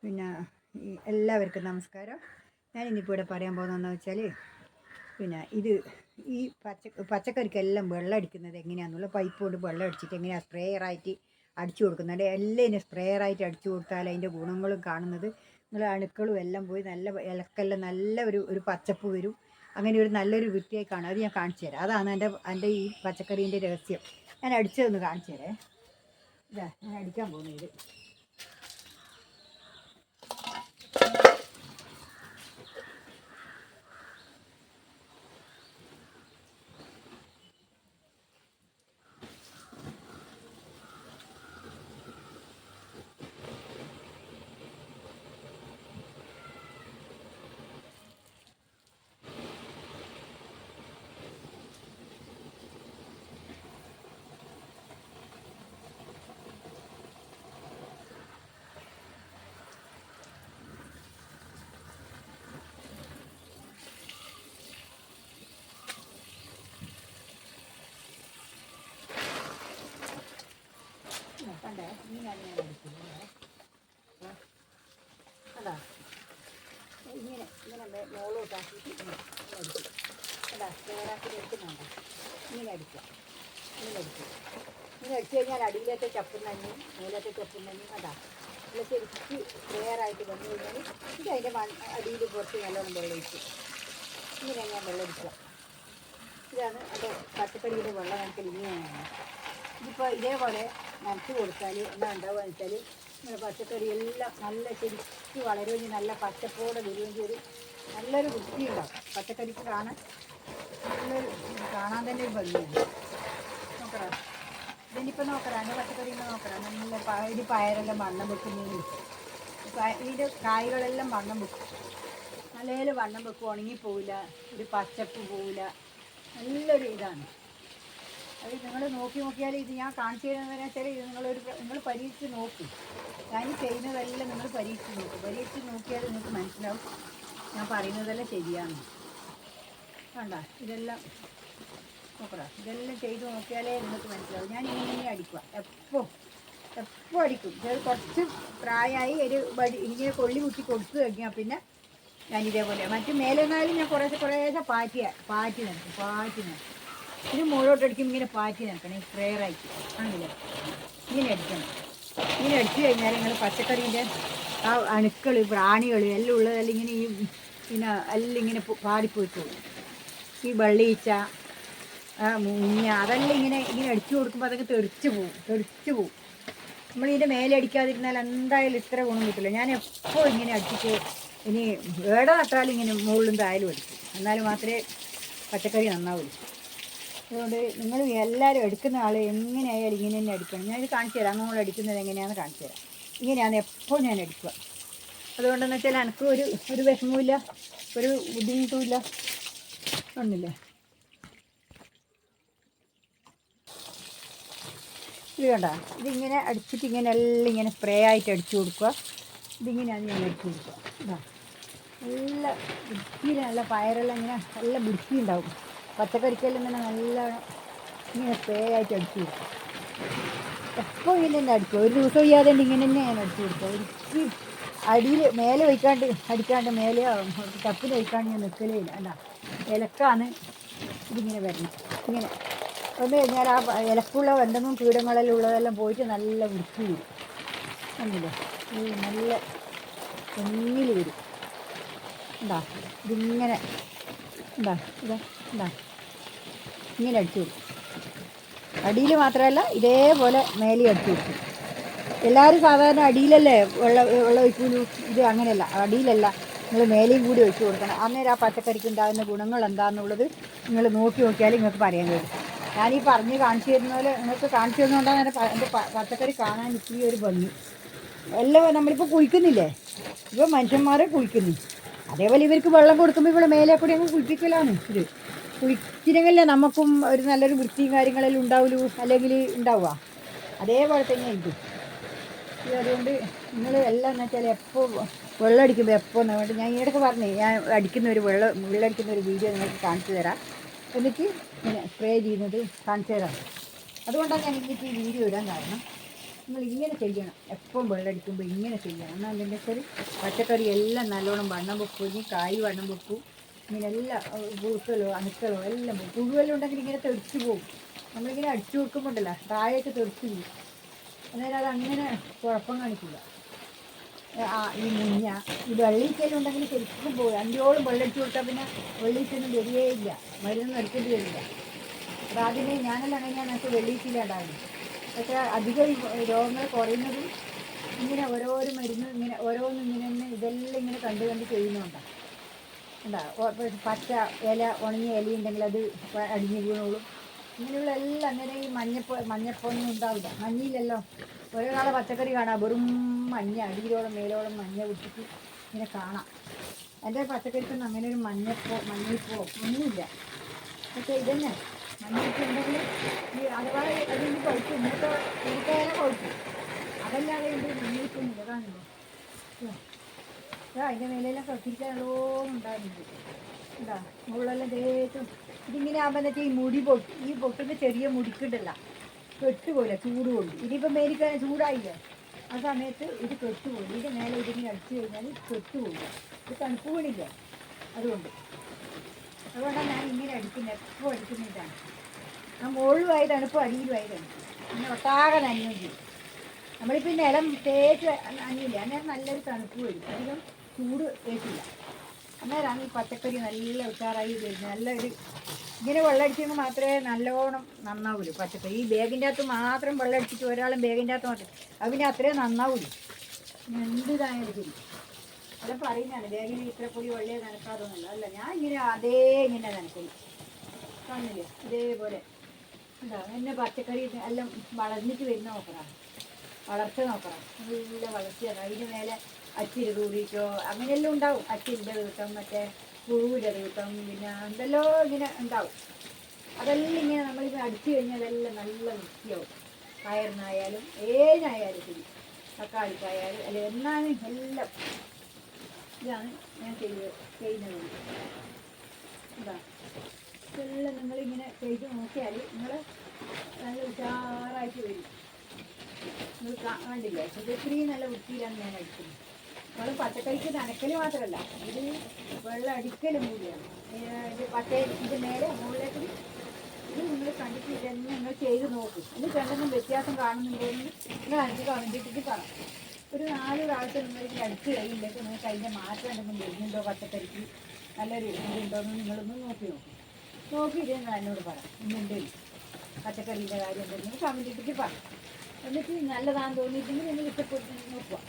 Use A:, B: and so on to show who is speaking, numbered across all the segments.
A: പിന്നെ എല്ലാവർക്കും നമസ്കാരം. ഞാനിന്നിപ്പോൾ ഇവിടെ പറയാൻ പോകുന്നതെന്ന് വെച്ചാൽ ഇത് ഈ പച്ചക്കറിക്കെല്ലാം വെള്ളം അടിക്കുന്നത് എങ്ങനെയാണെന്നുള്ള പൈപ്പ് കൊണ്ട് വെള്ളം അടിച്ചിട്ട് എങ്ങനെയാണ് സ്പ്രേയറായിട്ട് അടിച്ചു കൊടുക്കുന്നത്. എല്ലാം ഇനി സ്പ്രേയറായിട്ട് അടിച്ചു കൊടുത്താൽ അതിൻ്റെ ഗുണങ്ങളും കാണുന്നത് നിങ്ങൾ അണുക്കളും എല്ലാം പോയി നല്ല ഇലക്കെല്ലാം നല്ല ഒരു പച്ചപ്പ് വരും. അങ്ങനെ ഒരു നല്ലൊരു വൃത്തിയായി കാണും. അത് ഞാൻ കാണിച്ചു തരാം. അതാണ് എൻ്റെ ഈ പച്ചക്കറീൻ്റെ രഹസ്യം. ഞാൻ അടിച്ചതൊന്ന് കാണിച്ചു തരാം. ഇതാ ഞാൻ അടിക്കാൻ പോകുന്നത്. കണ്ടേ ഇങ്ങനെയാണ് ഞാൻ അടിക്കുന്നത്. അതാ ഇങ്ങനെ മോളോട്ടാക്കിയിട്ട് ഇങ്ങനെ അടിക്കും. അതാ നേരാക്കി എടുക്കുന്നുണ്ട്. ഇങ്ങനെ അടിക്കുക. ഇങ്ങനെ അടിച്ചു കഴിഞ്ഞാൽ അടിയിലത്തെ ചപ്പും തന്നെ മേലത്തെ ചപ്പും തന്നെ അതാ നല്ല ശരിക്ക് ക്ലിയറായിട്ട് വന്നു കഴിഞ്ഞാൽ ഇത് അതിൻ്റെ അടിയിൽ കുറച്ച് നല്ലോണം വെള്ളം ഒഴിക്കും. ഇങ്ങനെയാണ് ഞാൻ വെള്ളം ഒഴിക്കുക. ഇതാണ് എൻ്റെ പച്ചക്കറിയുടെ വെള്ളം നനയ്ക്കൽ. ഇങ്ങനെയാണ്. ഇതിപ്പോൾ ഇതേപോലെ നനച്ച് കൊടുത്താൽ എന്താ ഉണ്ടാവുക വെച്ചാൽ പച്ചക്കറി എല്ലാം നല്ല ശരിക്ക് വളരുമെങ്കിൽ നല്ല പച്ചപ്പോടെ വരുമെങ്കിൽ നല്ലൊരു വൃത്തി ഉണ്ടാവും. പച്ചക്കറിക്ക് കാണാൻ തന്നെ ഒരു ഭംഗിയാണ്. നോക്കറ ഇതിനിപ്പോൾ നോക്കറ എൻ്റെ പച്ചക്കറിയൊക്കെ നോക്കറ നല്ല ഇത് പയറെല്ലാം വണ്ണം വെക്കുന്നതിന് ഇതിൻ്റെ കായ്കളെല്ലാം വണ്ണം വെക്കും. നല്ല വണ്ണം വെക്കും. ഉണങ്ങിപ്പോവില്ല. ഒരു പച്ചപ്പ് പോവില്ല. നല്ലൊരു ഇതാണ്. അത് നിങ്ങൾ നോക്കിയാൽ ഇത് ഞാൻ കാണിച്ചു തരുന്നതെന്ന് വെച്ചാൽ ഇത് നിങ്ങൾ പരീക്ഷിച്ച് നോക്കും. ഞാൻ ചെയ്യുന്നതെല്ലാം നിങ്ങൾ പരീക്ഷിച്ച് നോക്കും. പരീക്ഷിച്ച് നോക്കിയാൽ നിങ്ങൾക്ക് മനസ്സിലാവും ഞാൻ പറയുന്നതെല്ലാം ശരിയാണ്. വേണ്ട ഇതെല്ലാം നോക്കടാ. ഇതെല്ലാം ചെയ്ത് നോക്കിയാലേ നിങ്ങൾക്ക് മനസ്സിലാവും. ഞാൻ ഇങ്ങനെ അടിക്കുക. എപ്പോൾ അടിക്കും. ഇത് കുറച്ച് പ്രായമായി ഒരു ഇങ്ങനെ കൊള്ളി കുത്തി കൊടുത്തു കഴിഞ്ഞാൽ പിന്നെ ഞാനിതേപോലെ മറ്റു മേലെന്നാലും ഞാൻ കുറേശ്ശെ പാറ്റി നടക്കും. ഇത് മുകളിലോട്ടടിക്കും. ഇങ്ങനെ പാറ്റി നടക്കണം. ഈ സ്പ്രേയറായിട്ട് ആണല്ലേ ഇങ്ങനെ അടിക്കണം. ഇങ്ങനെ അടിച്ചു കഴിഞ്ഞാൽ നിങ്ങൾ പച്ചക്കറീൻ്റെ ആ അണുക്കൾ പ്രാണികൾ എല്ലാം ഉള്ളതെല്ലാം ഇങ്ങനെ പിന്നെ എല്ലാം ഇങ്ങനെ പാടിപ്പോയിട്ടുള്ളൂ. ഈ വെള്ളീച്ച മുഞ്ഞ അതെല്ലാം ഇങ്ങനെ അടിച്ചു കൊടുക്കുമ്പോൾ അതൊക്കെ തെറിച്ച് പോവും. നമ്മളിതിൻ്റെ മേലെ അടിക്കാതിരുന്നാൽ എന്തായാലും ഇത്ര ഗുണം കിട്ടില്ല. ഞാൻ എപ്പോൾ ഇങ്ങനെ അടിച്ചിട്ട് ഇനി ഏടെ നട്ടാലും ഇങ്ങനെ മുകളിലും തായാലും അടിക്കും. എന്നാലും മാത്രമേ പച്ചക്കറി നന്നാവുള്ളൂ. അതുകൊണ്ട് നിങ്ങൾ എല്ലാവരും എടുക്കുന്ന ആൾ എങ്ങനെയായാലും ഇങ്ങനെ തന്നെ അടിക്കണം. ഞാനിത് കാണിച്ചു തരാം. നമ്മൾ അടിക്കുന്നത് എങ്ങനെയാണെന്ന് കാണിച്ചു തരാം. ഇങ്ങനെയാണ് എപ്പോൾ ഞാൻ അടിക്കുക. അതുകൊണ്ടെന്ന് വെച്ചാൽ എനിക്ക് ഒരു വിഷമവുമില്ല, ഒരു ബുദ്ധിമുട്ടുമില്ല. ഒന്നില്ലേ ഇത് കണ്ട. ഇതിങ്ങനെ അടിച്ചിട്ട് ഇങ്ങനെ എല്ലാം ഇങ്ങനെ സ്പ്രേ ആയിട്ട് അടിച്ചു കൊടുക്കുക. ഇതിങ്ങനെയാണ് ഞാൻ അടിച്ചു കൊടുക്കുക. ഇതാ നല്ല വൃത്തിയിൽ നല്ല പയറെല്ലാം ഇങ്ങനെ നല്ല വൃത്തി ഉണ്ടാവും. പച്ചക്കറിക്കെല്ലാം തന്നെ നല്ല ഇങ്ങനെ സ്പ്രേ ആയിട്ട് അടിച്ചു കൊടുക്കും. എപ്പോൾ ഇങ്ങനെ തന്നെ അടിക്കുക. ഒരു ദിവസം ചെയ്യാതെ ഇങ്ങനെ തന്നെ ഞാൻ അടിച്ചു കൊടുക്കുക. ഒരിക്കലും അടിയിൽ മേലെ അടിക്കാണ്ട് മേലെ ടപ്പിൽ വയ്ക്കാണ്ട് ഞാൻ നിൽക്കലേ ഇല്ല. അല്ല ഇലക്കാണ് ഇതിങ്ങനെ വരുന്നത്. ഇങ്ങനെ വന്നു കഴിഞ്ഞാൽ ആ ഇലക്കുള്ള എന്തെങ്കിലും കീടങ്ങളെല്ലാം ഉള്ളതെല്ലാം പോയിട്ട് നല്ല വൃത്തി വരും. കണ്ടില്ലേ നല്ല തെങ്ങിൽ വരും. ഇതിങ്ങനെ ഇങ്ങനെ അടിച്ചു കൊടുക്കും. അടിയിൽ മാത്രമല്ല ഇതേപോലെ മേലെ അടിച്ചു കൊടുക്കും. എല്ലാവരും സാധാരണ അടിയിലല്ലേ വെള്ളം ഒഴിക്കൂലൂ. ഇത് അങ്ങനെയല്ല. അടിയിലല്ല, നിങ്ങൾ മേലെയും കൂടി ഒഴിച്ചു കൊടുക്കണം. അന്നേരം ആ പച്ചക്കറിക്ക് ഉണ്ടാകുന്ന ഗുണങ്ങൾ എന്താണെന്നുള്ളത് നിങ്ങൾ നോക്കിയാൽ നിങ്ങൾക്ക് പറയാൻ കഴിയും. ഞാനീ കാണിച്ചു തരുന്ന പോലെ നിങ്ങൾക്ക് കാണിച്ചു തരുന്നതുകൊണ്ടാണ് എൻ്റെ പച്ചക്കറി കാണാൻ ഇത്തിരി ഒരു ഭംഗി. എല്ലാം നമ്മളിപ്പോൾ കുളിക്കുന്നില്ലേ, ഇപ്പോൾ മനുഷ്യന്മാരെ കുളിക്കുന്നു. അതേപോലെ ഇവർക്ക് വെള്ളം കൊടുക്കുമ്പോൾ ഇവിടെ മേലെ കൂടി അങ്ങ് കുളിപ്പിക്കലാണ്. ഇത് കുളിച്ചില്ലെങ്കിലേ നമുക്കും ഒരു നല്ലൊരു വൃത്തിയും കാര്യങ്ങളെല്ലാം ഉണ്ടാവുള്ളൂ, അല്ലെങ്കിൽ ഉണ്ടാവുക. അതേപോലെ തന്നെ ഇത്. അതുകൊണ്ട് നിങ്ങൾ എല്ലാം എന്ന് വെച്ചാൽ എപ്പോൾ വെള്ളം അടിക്കുമ്പോൾ എപ്പോൾ വേണ്ടി ഞാൻ ഈയിടയ്ക്ക് പറഞ്ഞേ ഞാൻ വെള്ളമടിക്കുന്ന ഒരു വീഡിയോ നിങ്ങൾക്ക് കാണിച്ചു തരാം. എന്നിട്ട് ഇങ്ങനെ സ്പ്രേ ചെയ്യുന്നത് കാണിച്ചു തരാം. അതുകൊണ്ടാണ് ഞാൻ ഇന്നിട്ട് ഈ വീഡിയോ ഇടാൻ കാരണം. നിങ്ങൾ ഇങ്ങനെ ചെയ്യണം. എപ്പം വെള്ളമടിക്കുമ്പോൾ ഇങ്ങനെ ചെയ്യണം. എന്നാൽ അതിൻ്റെ വെച്ചാൽ പച്ചക്കറി എല്ലാം നല്ലോണം വണ്ണം വെക്കും, ഇനി കായ് വണ്ണം വെക്കും. ഇങ്ങനെ എല്ലാ പുഴുക്കളോ അണുക്കളോ എല്ലാം പോകും. പുഴുവെല്ലാം ഉണ്ടെങ്കിൽ ഇങ്ങനെ തെറിച്ച് പോകും. നമ്മളിങ്ങനെ അടിച്ചു വെക്കുമ്പോണ്ടല്ലോ താഴേക്ക് തെറിച്ച് പോകും. അന്നേരം അത് അങ്ങനെ കുഴപ്പം കാണിക്കില്ല. ഈ മുഞ്ഞ ഈ വെള്ളീച്ചെല്ലാം ശരിക്കും പോകും. അഞ്ചോളം വെള്ളടിച്ചു കൊടുത്താൽ പിന്നെ വെള്ളീച്ചൊന്നും വരികയില്ല, മരുന്നൊന്നും എടുക്കേണ്ടി വരില്ല. അപ്പോൾ ആദ്യമേ ഞാനെല്ലാം അങ്ങനെയാണ് എനിക്ക് വെള്ളീച്ചിലുണ്ടാകുന്നത്. പക്ഷേ അധികം രോഗങ്ങൾ കുറയുന്നത് ഇങ്ങനെ ഓരോരോ മരുന്ന് ഇങ്ങനെ ഓരോന്നും ഇങ്ങനെ തന്നെ ഇതെല്ലാം ഇങ്ങനെ കണ്ട് കണ്ട് ചെയ്യുന്നുണ്ടാകും. ഉണ്ടാകും പച്ച ഇല ഉണങ്ങിയ ഇല ഉണ്ടെങ്കിൽ അത് അടിഞ്ഞു വീണോളും. ഇങ്ങനെയുള്ള എല്ലാം അങ്ങനെ ഈ മഞ്ഞപ്പൊന്നും ഉണ്ടാവില്ല. മഞ്ഞയിലല്ലോ ഓരോ നാളെ പച്ചക്കറി കാണാം വെറും മഞ്ഞ, അടിയിലോളം മേലോളം മഞ്ഞ വിട്ടിട്ട് ഇങ്ങനെ കാണാം. എൻ്റെ പച്ചക്കറിക്കൊന്നും അങ്ങനെ ഒരു മഞ്ഞയിപ്പോ ഒന്നുമില്ല. പക്ഷേ ഇതന്നെ മഞ്ഞിട്ടുണ്ടെങ്കിൽ ഈ അഥവാ അതിന് പഴുക്കും, ഇന്നത്തെ ഉരുത്തേനെ പഴുക്കും. അതല്ലാതെ ഇതിൻ്റെ മഞ്ഞിപ്പൊന്നുമില്ല. കാണില്ലോ അതിൻ്റെ മേലെല്ലാം കത്തിരിക്കാനോളം ഉണ്ടാകുന്നുണ്ട്. എന്താ മുകളിലെല്ലാം തേച്ചും ഇതിങ്ങനെ ആകുമ്പോൾ ഈ മുടി ഈ പൊട്ടുന്ന ചെറിയ മുടിക്കുണ്ടല്ല കെട്ടുപോലെ ചൂട് കൊണ്ട്. ഇതിപ്പോൾ മേടിക്കാൻ ചൂടായില്ലേ, ആ സമയത്ത് ഇത് കെട്ടുപോകും. ഇതിൻ്റെ മേലെ ഇതിങ്ങനെ അടിച്ചു കഴിഞ്ഞാൽ കെട്ടുപോകും. ഇത് തണുപ്പ് വീണില്ല. അതുകൊണ്ടാണ് ഞാൻ ഇങ്ങനെ അടിക്കുന്നത്. എപ്പോൾ അടിക്കുന്നതാണ്. ആ മുകളിലുമായി തണുപ്പ് അടിയിലുമായി തണുപ്പ്. പിന്നെ ഒട്ടാകെ നനയും ചെയ്യും. നമ്മളിപ്പോൾ നിലം തേച്ച് നനയില്ല, അന്നേരം നല്ലൊരു തണുപ്പ് വരും. അധികം ചൂട് തേച്ചില്ല. അന്നേരമാണ് ഈ പച്ചക്കറി നല്ല ഉഷാറായി വരുന്നത്. നല്ലൊരു ഇങ്ങനെ വെള്ളമടിച്ചെങ്കിൽ മാത്രമേ നല്ലോണം നന്നാവുള്ളൂ പച്ചക്കറി. ഈ ബാഗിൻ്റെ അകത്ത് മാത്രം വെള്ളമടിച്ചിട്ട് ഒരാളും ബാഗിൻ്റെ അകത്ത് മാത്രം അത് പിന്നെ അത്രയും നന്നാവുള്ളൂ. എന്തിതായാലും ശരി അതെ പറയുന്നതാണ് ബാഗിന് ഇത്ര പൊടി വെള്ളയെ നനക്കാതൊന്നുമില്ല. അല്ല, ഞാൻ ഇങ്ങനെ ഇങ്ങനെ നനക്കില്ല. കാണില്ലേ ഇതേപോലെ എന്താ എന്നെ പച്ചക്കറി എല്ലാം വളർന്നിട്ട് വരുന്ന നോക്കണം, വളർച്ച നോക്കണം. നല്ല വളർച്ചയാണ്. അതിന് മേലെ അച്ചിരി കൂടിയിട്ടോ അങ്ങനെയെല്ലാം ഉണ്ടാവും. അച്ചിരിൻ്റെ കിട്ടും, മറ്റേ പുഴുവിൻ്റെ കിട്ടും, പിന്നെ എന്തെല്ലോ ഇങ്ങനെ ഉണ്ടാവും. അതെല്ലാം ഇങ്ങനെ നമ്മളിപ്പോൾ അടിച്ചു കഴിഞ്ഞാൽ അതെല്ലാം നല്ല വൃത്തിയാവും. പയറിനായാലും ഏതിനായാലും ശരി, തക്കാളിക്കായാലും അല്ല എന്നാലും എല്ലാം. ഇതാണ് ഞാൻ ചെയ്യുന്നത്. എന്താ ഇതെല്ലാം നിങ്ങളിങ്ങനെ ചെയ്ത് നോക്കിയാൽ നിങ്ങൾ നല്ല ഉഷാറായിട്ട് വരും. നിങ്ങൾ കണ്ടില്ലേ ഇത്രയും നല്ല വൃത്തിയിലാണ് ഞാൻ അടിക്കുന്നത്. നമ്മൾ പച്ചക്കറിക്ക് നനക്കൽ മാത്രമല്ല, ഇത് വെള്ളം അടിക്കലും കൂടിയാണ്. ഇത് മേലെ മുകളിലേക്ക് ഇത് നിങ്ങൾ കണ്ടിട്ട് ഇതെല്ലാം നിങ്ങൾ ചെയ്ത് നോക്കും. എന്നിട്ട് എന്തെങ്കിലും വ്യത്യാസം കാണുന്നുണ്ടെങ്കിൽ നിങ്ങൾ അടിച്ച് കമൻറ്റിട്ടിട്ട് കാണാം. ഒരു 4 പ്രാവശ്യം നിങ്ങൾക്ക് അടിച്ച് കഴിയില്ലെങ്കിൽ നിങ്ങൾക്ക് അതിൻ്റെ മാറ്റം എന്തെങ്കിലും വരുന്നുണ്ടോ, പച്ചക്കറിക്ക് നല്ലൊരു ഇതുണ്ടോ എന്ന് നിങ്ങളൊന്ന് നോക്കിയിട്ട് നിങ്ങൾ എന്നോട് പറയാം. ഇന്നുണ്ട് പച്ചക്കറീൻ്റെ കാര്യം എന്തെങ്കിലും കമൻറ്റിട്ടിട്ട് പറയാം. എന്നിട്ട് നല്ലതാണെന്ന് തോന്നിയിട്ടുണ്ടെങ്കിൽ നിങ്ങൾ ഇഷ്ടപ്പെട്ട് നോക്കുക.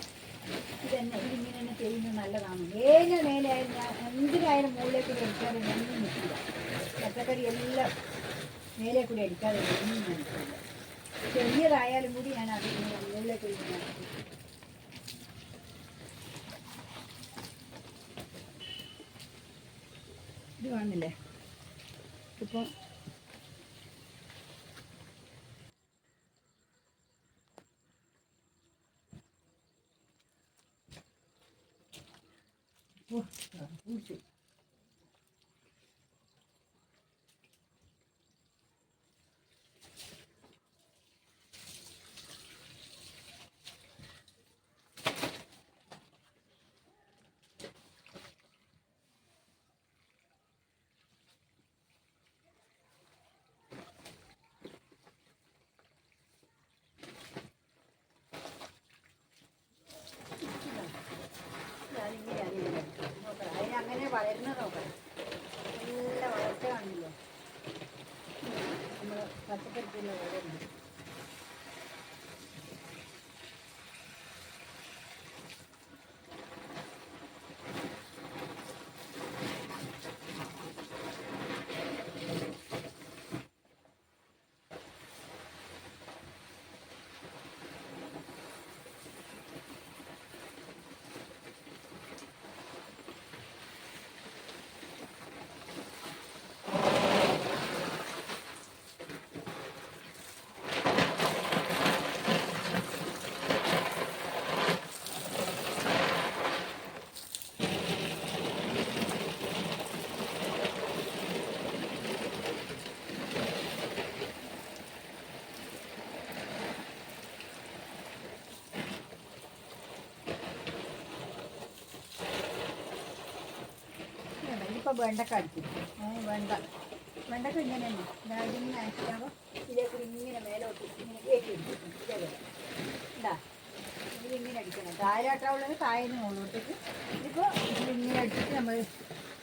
A: ഇതിങ്ങനെ തന്നെ ചെയ്യുന്നത് നല്ലതാണ്. ഏത് മേലെയായാലും ഞാൻ എന്തിനായാലും മുകളിലേക്ക് അടിക്കാതെ ഒന്നും നിൽക്കില്ല. പച്ചക്കറി എല്ലാം മേലെ കൂടി അടിക്കാതെ ഒന്നും നിൽക്കില്ല. ചെറിയതായാലും കൂടി ഞാൻ അത് മുകളിലേക്ക് നടത്തി. ഇത് കാണുന്നില്ലേ ഇപ്പം പൂച്ചു. അതിനങ്ങനെ വളരുന്നത് നോക്കണം. നല്ല വളർച്ച കാണില്ലേ നമ്മൾ പച്ചക്കറിക്കുള്ള വളരുന്നത്. വെണ്ടക്ക അടിക്കും. വെണ്ടക്ക ഇങ്ങനെ തന്നെ അതായത് ഇങ്ങനെ അടിച്ചാകുമ്പോൾ ഇതിലേക്ക് ഇങ്ങനെ മേലോട്ട് ഇങ്ങനെ കയറ്റി എടുക്കും. ഇതേപോലെ ഉണ്ടാ ഇതിങ്ങനെ അടിക്കണം. താഴോട്ടാവുള്ളത് താഴേന്ന് മുകളിലോട്ടേക്ക്. ഇതിപ്പോൾ ഇതിങ്ങനെ അടിച്ചിട്ട് നമ്മൾ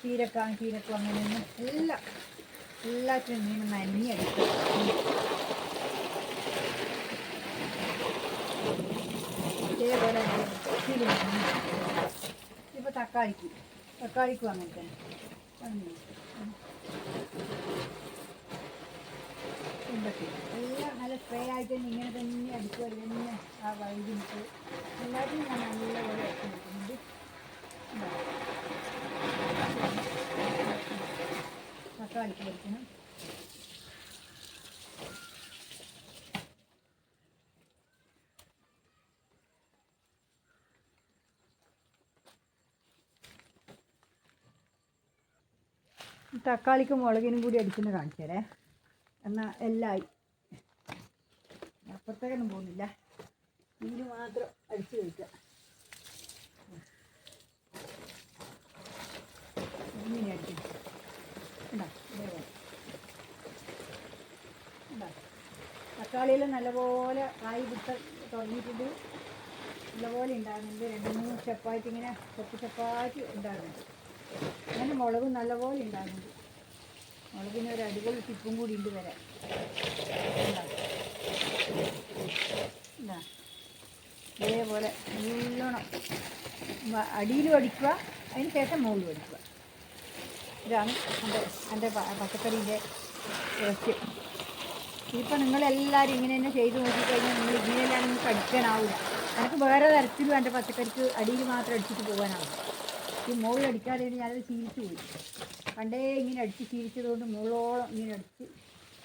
A: ചീരക്കും അങ്ങനെയൊന്നും എല്ലാത്തിനും ഇങ്ങനെ നനഞ്ഞടിക്കും. ഇതേപോലെ ഇപ്പോൾ തക്കാളിക്കും അങ്ങനെ തന്നെ എല്ലാം നല്ല സ്പ്രേ ആയിട്ട് തന്നെ ഇങ്ങനെ തന്നെ അടിക്കുക. തന്നെ ആ വൈകിട്ട് എല്ലാത്തിനും ഞാൻ നല്ലപോലെ ഇറക്കി നിൽക്കുന്നുണ്ട്. തക്കാളിക്ക് വെക്കണം. തക്കാളിക്കും മുളകിനും കൂടി അടിക്കുന്ന കാണിച്ചേരേ. എന്നാൽ എല്ലായി അപ്പുറത്തേക്കൊന്നും പോകുന്നില്ല. ഇതിന് മാത്രം അടിച്ചു കഴിക്കുക. ഇങ്ങനെ അടിക്കും. തക്കാളിയെല്ലാം നല്ലപോലെ ആയി വിട്ട് തുടങ്ങിയിട്ടുണ്ട്. നല്ലപോലെ ഉണ്ടാകുന്നുണ്ട്. 2-3 സ്റ്റെപ്പായിട്ട് ഇങ്ങനെ സ്റ്റെപ്പായിട്ട് ഉണ്ടാകുന്നുണ്ട്. അങ്ങനെ മുളകും നല്ലപോലെ ഉണ്ടാകുന്നുണ്ട്. മുളകിന് ഒരു അടിപൊളി ടിപ്പും കൂടി ഉണ്ട് വരാൻ. ഇതേപോലെ നല്ലോണം അടിയിലും അടിക്കുക, അതിന് ശേഷം മുകളിലും അടിക്കുക. ഇതാണ് എൻ്റെ പച്ചക്കറീൻ്റെ രഹസ്യം. ഇപ്പം നിങ്ങളെല്ലാവരും ഇങ്ങനെ തന്നെ ചെയ്ത് നോക്കിക്കഴിഞ്ഞാൽ നിങ്ങൾ ഇങ്ങനെയെല്ലാം നിങ്ങൾക്ക് അടിക്കാനാവില്ല. എനിക്ക് വേറെ തരത്തിലും എൻ്റെ പച്ചക്കറിക്ക് അടിയിൽ മാത്രം അടിച്ചിട്ട് പോകാനാവില്ല. ഈ മുകളിൽ അടിക്കാതെ ഞാനത് ശീലിച്ചു പോയി. പണ്ടേ ഇങ്ങനെ അടിച്ച് ശീലിച്ചതുകൊണ്ട് മുകളോളം ഇങ്ങനെ അടിച്ച്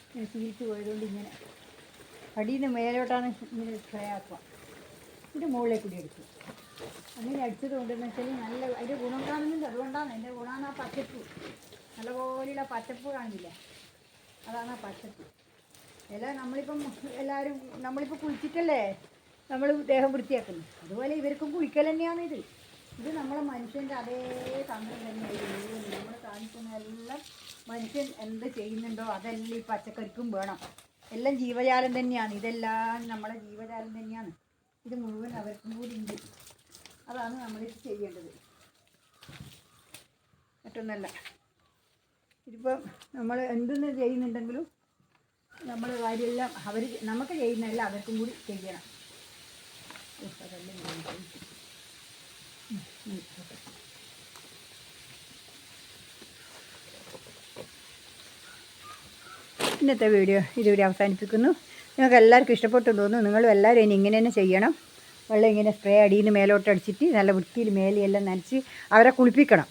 A: ഇങ്ങനെ ശീലിച്ച് പോയതുകൊണ്ട് ഇങ്ങനെ അടിയിൽ നിന്ന് മേലോട്ടാണ് ഇങ്ങനെ സ്പ്രേ ആക്കുക. ഇതിൻ്റെ മുകളിലേക്ക് കൂടി അടിക്കും. അങ്ങനെ അടിച്ചത് കൊണ്ടെന്ന് വെച്ചാൽ നല്ല അതിൻ്റെ ഗുണം കാണുന്നുണ്ട്. അതുകൊണ്ടാണ് എൻ്റെ ഗുണമാണ് ആ പച്ചപ്പ്. നല്ലപോലെയുള്ള പച്ചപ്പ് കാണില്ല, അതാണ് ആ പച്ചപ്പ്. നമ്മളിപ്പം എല്ലാവരും നമ്മളിപ്പോൾ കുളിച്ചിട്ടല്ലേ നമ്മൾ ദേഹം വൃത്തിയാക്കുന്നു. അതുപോലെ ഇവർക്കും കുളിക്കൽ തന്നെയാണ് ഇത് നമ്മളെ മനുഷ്യൻ്റെ അതേ തന്ത്രം തന്നെയായിരുന്നു. നമ്മൾ കാണിക്കുന്ന എല്ലാം മനുഷ്യൻ എന്ത് ചെയ്യുന്നുണ്ടോ അതെല്ലാം ഈ പച്ചക്കറിക്കും വേണം. എല്ലാം ജീവജാലം തന്നെയാണ്. ഇതെല്ലാം നമ്മളെ ജീവജാലം തന്നെയാണ്. ഇത് മുഴുവൻ അവർക്കും കൂടി ഉണ്ട്. അതാണ് നമ്മളിത് ചെയ്യേണ്ടത്. മറ്റൊന്നല്ല. ഇതിപ്പം നമ്മൾ എന്തെന്ന് ചെയ്യുന്നുണ്ടെങ്കിലും നമ്മൾ കാര്യമെല്ലാം നമുക്ക് ചെയ്യുന്നതല്ല അവർക്കും കൂടി ചെയ്യണം. ഇന്നത്തെ വീഡിയോ ഇതുവരെ അവസാനിപ്പിക്കുന്നു. നിങ്ങൾക്ക് എല്ലാവർക്കും ഇഷ്ടപ്പെട്ടു തോന്നുന്നു. നിങ്ങളും എല്ലാവരും ഇനി ഇങ്ങനെ തന്നെ ചെയ്യണം. വെള്ളം ഇങ്ങനെ സ്പ്രേ അടിയിൽ നിന്ന് മേലോട്ട് അടിച്ചിട്ട് നല്ല വൃത്തിയിൽ മേലെയെല്ലാം നനച്ച് അവരെ കുളിപ്പിക്കണം.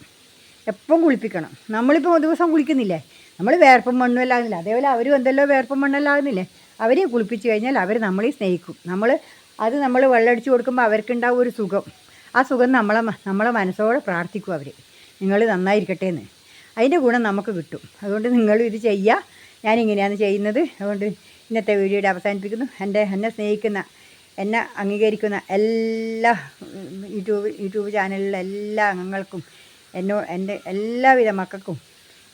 A: എപ്പം കുളിപ്പിക്കണം. നമ്മളിപ്പോൾ ഒരു ദിവസം കുളിക്കുന്നില്ലേ, നമ്മൾ വേർപ്പും മണ്ണും എല്ലാം ആകുന്നില്ല. അതേപോലെ അവരും എന്തെല്ലോ വേർപ്പും മണ്ണെല്ലാം ആകുന്നില്ലേ. അവരെയും കുളിപ്പിച്ച് കഴിഞ്ഞാൽ അവർ നമ്മളെ സ്നേഹിക്കും. നമ്മൾ വെള്ളമടിച്ച് കൊടുക്കുമ്പോൾ അവർക്കുണ്ടാവും ഒരു സുഖം. ആ സുഖം നമ്മളെ മനസ്സോടെ പ്രാർത്ഥിക്കും അവർ, നിങ്ങൾ നന്നായിരിക്കട്ടെ എന്ന്. അതിൻ്റെ ഗുണം നമുക്ക് കിട്ടും. അതുകൊണ്ട് നിങ്ങളും ഇത് ചെയ്യുക. ഞാനിങ്ങനെയാണ് ചെയ്യുന്നത്. അതുകൊണ്ട് ഇന്നത്തെ വീഡിയോയുടെ അവസാനിപ്പിക്കുന്നു. എന്നെ സ്നേഹിക്കുന്ന, എന്നെ അംഗീകരിക്കുന്ന എല്ലാ യൂട്യൂബ് ചാനലിലെ എല്ലാ അംഗങ്ങൾക്കും, എൻ്റെ എല്ലാവിധ മക്കൾക്കും,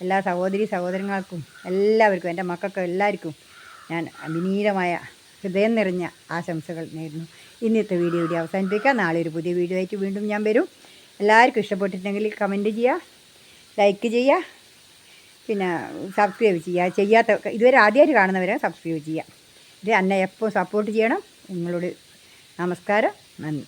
A: എല്ലാ സഹോദരങ്ങൾക്കും എല്ലാവർക്കും, എൻ്റെ മക്കൾക്കും എല്ലാവർക്കും ഞാൻ വിനീതമായ ഹൃദയം നിറഞ്ഞ ആശംസകൾ നേരുന്നു. ഇന്നത്തെ വീഡിയോ ഇവിടെ അവസാനിപ്പിക്കാം. നാളെ ഒരു പുതിയ വീഡിയോ ആയിട്ട് വീണ്ടും ഞാൻ വരും. എല്ലാവർക്കും ഇഷ്ടപ്പെട്ടിട്ടുണ്ടെങ്കിൽ കമൻറ്റ് ചെയ്യുക, ലൈക്ക് ചെയ്യുക, പിന്നെ സബ്സ്ക്രൈബ് ചെയ്യുക. ഇതുവരെ ആദ്യമായിട്ട് കാണുന്നവരെ സബ്സ്ക്രൈബ് ചെയ്യുക. ഇത് എന്നെ എപ്പോൾ സപ്പോർട്ട് ചെയ്യണം. നിങ്ങളോട് നമസ്കാരം, നന്ദി.